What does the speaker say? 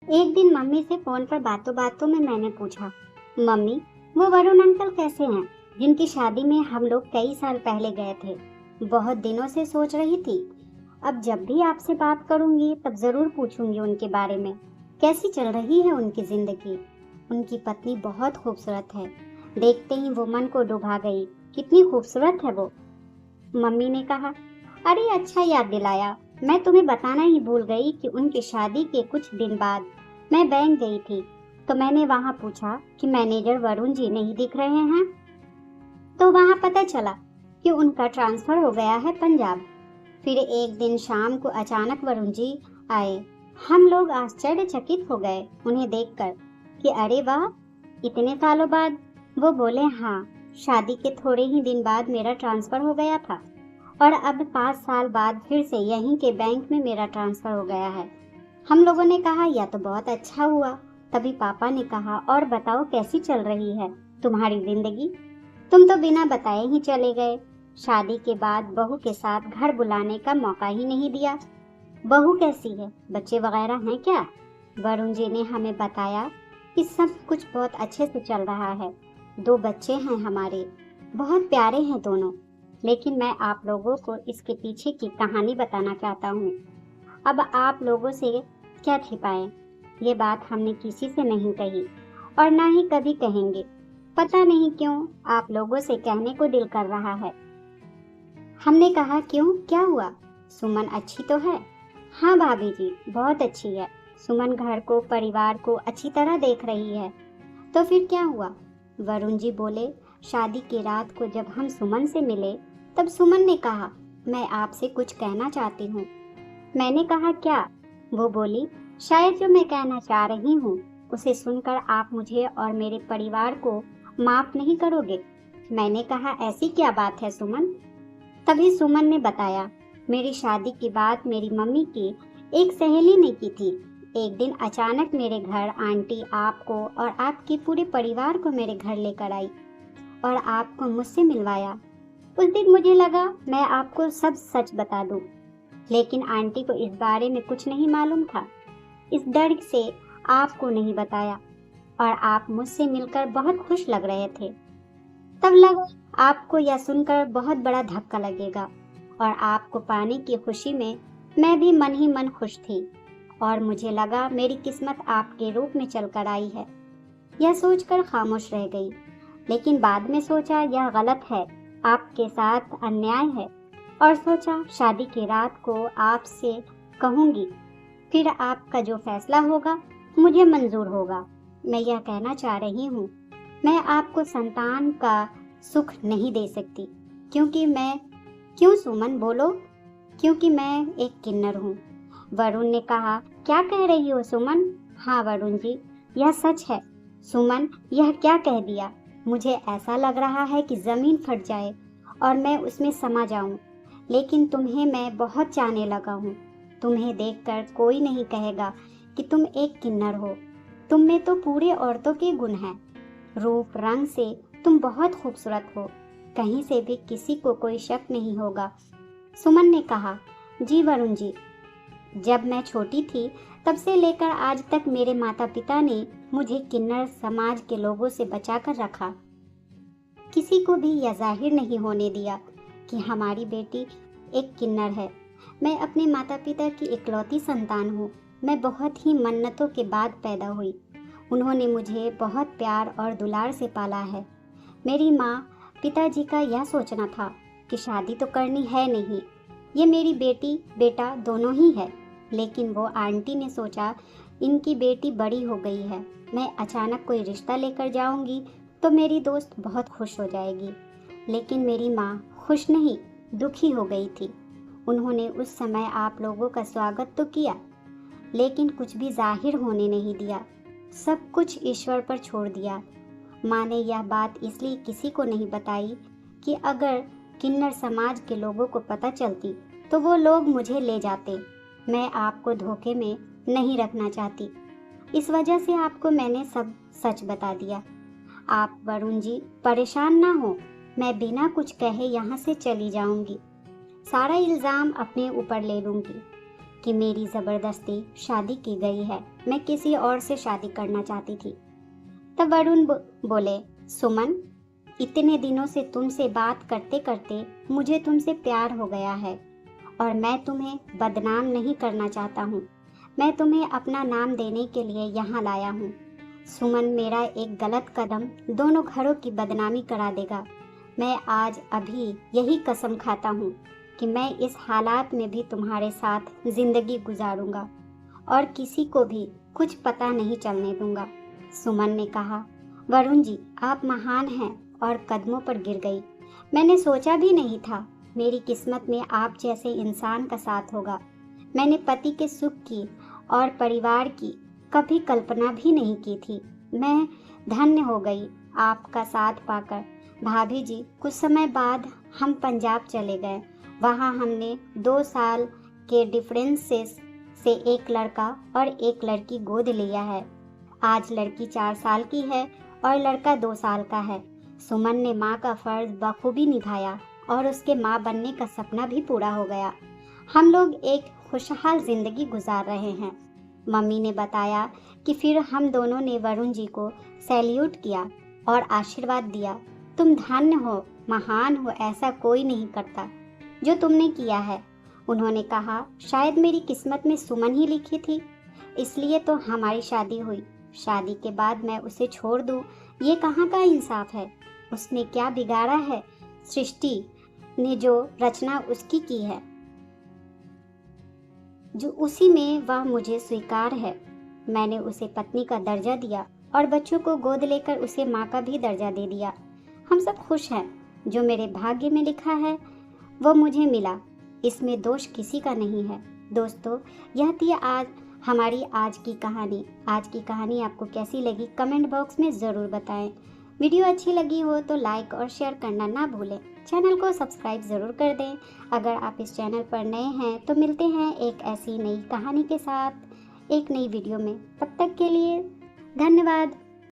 एक दिन मम्मी से फोन पर बातों बातों में मैंने पूछा, मम्मी, वो वरुण अंकल कैसे हैं जिनकी शादी में हम लोग कई साल पहले गए थे? बहुत दिनों से सोच रही थी। अब जब भी आपसे बात करूंगी तब जरूर पूछूंगी उनके बारे में। कैसी चल रही है उनकी जिंदगी? उनकी पत्नी बहुत खूबसूरत है। देखते ही वो मन को डुबा गई। कितनी खूबसूरत है वो। मम्मी ने कहा, अरे अच्छा याद दिलाया। मैं तुम्हें बताना ही भूल गई कि उनकी शादी के कुछ दिन बाद मैं बैंक गई थी। तो मैंने वहां पूछा कि मैनेजर वरुण जी नहीं दिख रहे हैं। तो वहां पता चला कि उनका ट्रांसफर हो गया है पंजाब। फिर एक दिन शाम को अचानक वरुण जी आए। हम लोग आश्चर्यचकित हो गए उन्हें देखकर कि अरे वाह, इतने सालों बाद। वो बोले, हाँ, शादी के थोड़े ही दिन बाद मेरा ट्रांसफर हो गया था और अब 5 साल बाद फिर से यहीं के बैंक में मेरा ट्रांसफर हो गया है। हम लोगों ने कहा, यह तो बहुत अच्छा हुआ। तभी पापा ने कहा, और बताओ कैसी चल रही है तुम्हारी जिंदगी? तुम तो बिना बताए ही चले गए। शादी के बाद बहू के साथ घर बुलाने का मौका ही नहीं दिया। बहू कैसी है? बच्चे वगैरह हैं क्या? वरुण जी ने हमें बताया कि सब कुछ बहुत अच्छे से चल रहा है। 2 बच्चे हैं हमारे, बहुत प्यारे हैं दोनों। लेकिन मैं आप लोगों को इसके पीछे की कहानी बताना चाहता हूँ। अब आप लोगों से क्या छिपाएं? ये बात हमने किसी से नहीं कही और ना ही कभी कहेंगे। पता नहीं क्यों आप लोगों से कहने को दिल कर रहा है। हमने कहा, क्यों, क्या हुआ? सुमन अच्छी तो है? हाँ भाभी जी, बहुत अच्छी है। सुमन घर को, परिवार को अच्छी तरह देख रही है। तो फिर क्या हुआ? वरुण जी बोले, शादी की रात को जब हम सुमन से मिले तब सुमन ने कहा, मैं आपसे कुछ कहना चाहती हूँ। मैंने कहा, क्या? वो बोली, शायद जो मैं कहना चाह रही हूँ उसे सुनकर आप मुझे और मेरे परिवार को माफ नहीं करोगे। मैंने कहा, ऐसी क्या बात है सुमन? तभी सुमन ने बताया, मेरी शादी की बात मेरी मम्मी की एक सहेली ने की थी। एक दिन अचानक मेरे घर आंटी आपको और आपके पूरे परिवार को मेरे घर लेकर आई और आपको मुझसे मिलवाया। उस दिन मुझे लगा मैं आपको सब सच बता दूं, लेकिन आंटी को इस बारे में कुछ नहीं मालूम था। इस डर से आपको नहीं बताया और आप मुझसे मिलकर बहुत खुश लग रहे थे। तब लगा आपको यह सुनकर बहुत बड़ा धक्का लगेगा और आपको पाने की खुशी में मैं भी मन ही मन खुश थी और मुझे लगा मेरी किस्मत आपके रूप में चलकर आई है। यह सोचकर खामोश रह गई, लेकिन बाद में सोचा यह गलत है, आपके साथ अन्याय है और सोचा शादी की रात को आपसे कहूंगी, फिर आपका जो फैसला होगा मुझे मंजूर होगा। मैं यह कहना चाह रही हूँ, मैं आपको संतान का सुख नहीं दे सकती क्यों सुमन बोलो? क्योंकि मैं एक किन्नर हूँ। वरुण ने कहा, क्या कह रही हो सुमन? हाँ वरुण जी, यह सच है। सुमन, यह क्या कह दिया? मुझे ऐसा लग रहा है कि जमीन फट जाए और मैं उसमें समा जाऊं। लेकिन तुम्हें मैं बहुत चाहने लगा हूँ। तुम्हें देखकर कोई नहीं कहेगा कि तुम एक किन्नर हो। तुम में तो पूरे औरतों के गुण हैं। रूप रंग से तुम बहुत खूबसूरत हो। कहीं से भी किसी को कोई शक नहीं होगा। सुमन ने कहा, जी वरुण जी, जब मैं छोटी थी तब से लेकर आज तक मेरे माता पिता ने मुझे किन्नर समाज के लोगों से बचाकर रखा। किसी को भी यह जाहिर नहीं होने दिया कि हमारी बेटी एक किन्नर है। मैं अपने माता पिता की इकलौती संतान हूँ। मैं बहुत ही मन्नतों के बाद पैदा हुई। उन्होंने मुझे बहुत प्यार और दुलार से पाला है। मेरी माँ पिताजी का यह सोचना था कि शादी तो करनी है नहीं, ये मेरी बेटी बेटा दोनों ही है। लेकिन वो आंटी ने सोचा इनकी बेटी बड़ी हो गई है, मैं अचानक कोई रिश्ता लेकर जाऊंगी तो मेरी दोस्त बहुत खुश हो जाएगी। लेकिन मेरी माँ खुश नहीं, दुखी हो गई थी। उन्होंने उस समय आप लोगों का स्वागत तो किया, लेकिन कुछ भी जाहिर होने नहीं दिया। सब कुछ ईश्वर पर छोड़ दिया। माँ ने यह बात इसलिए किसी को नहीं बताई कि अगर किन्नर समाज के लोगों को पता चलती तो वो लोग मुझे ले जाते। मैं आपको धोखे में नहीं रखना चाहती। इस वजह से आपको मैंने सब सच बता दिया। आप वरुण जी परेशान ना हो, मैं बिना कुछ कहे यहाँ से चली जाऊंगी। सारा इल्ज़ाम अपने ऊपर ले लूंगी। कि मेरी ज़बरदस्ती शादी की गई है, मैं किसी और से शादी करना चाहती थी। तब वरुण बोले, सुमन, इतने दिनों से तुमसे बात करते करते मुझे तुमसे प्यार हो गया है और मैं तुम्हें बदनाम नहीं करना चाहता हूँ। मैं तुम्हें अपना नाम देने के लिए यहाँ लाया हूँ। सुमन, मेरा एक गलत कदम दोनों घरों की बदनामी करा देगा। मैं आज अभी यही कसम खाता हूँ कि मैं इस हालात में भी तुम्हारे साथ जिंदगी गुजारूंगा और किसी को भी कुछ पता नहीं चलने दूंगा। सुमन ने कहा, वरुण जी, आप महान हैं, और कदमों पर गिर गई। मैंने सोचा भी नहीं था मेरी किस्मत में आप जैसे इंसान का साथ होगा। मैंने पति के सुख की और परिवार की कभी कल्पना भी नहीं की थी। मैं धन्य हो गई आपका साथ पाकर। भाभी जी, कुछ समय बाद हम पंजाब चले गए। वहाँ हमने 2 साल के डिफरेंसेस से एक लड़का और एक लड़की गोद लिया है। आज लड़की 4 साल की है और लड़का 2 साल का है। सुमन ने माँ का फर्ज बखूबी निभाया और उसके माँ बनने का सपना भी पूरा हो गया। हम लोग एक खुशहाल जिंदगी गुजार रहे हैं। मम्मी ने बताया कि फिर हम दोनों ने वरुण जी को सैल्यूट किया और आशीर्वाद दिया। तुम धन्य हो, महान हो, ऐसा कोई नहीं करता जो तुमने किया है। उन्होंने कहा, शायद मेरी किस्मत में सुमन ही लिखी थी, इसलिए तो हमारी शादी हुई। शादी के बाद मैं उसे छोड़ दूं, ये कहाँ का इंसाफ है। उसने क्या बिगाड़ा है? सृष्टि ने जो रचना उसकी की है, जो उसी में वह मुझे स्वीकार है। मैंने उसे पत्नी का दर्जा दिया और बच्चों को गोद लेकर उसे माँ का भी दर्जा दे दिया। हम सब खुश हैं। जो मेरे भाग्य में लिखा है वो मुझे मिला, इसमें दोष किसी का नहीं है। दोस्तों, यह थी हमारी आज की कहानी। आज की कहानी आपको कैसी लगी कमेंट बॉक्स में ज़रूर बताएं। वीडियो अच्छी लगी हो तो लाइक और शेयर करना ना भूलें। चैनल को सब्सक्राइब ज़रूर कर दें। अगर आप इस चैनल पर नए हैं तो मिलते हैं एक ऐसी नई कहानी के साथ एक नई वीडियो में। तब तक के लिए धन्यवाद।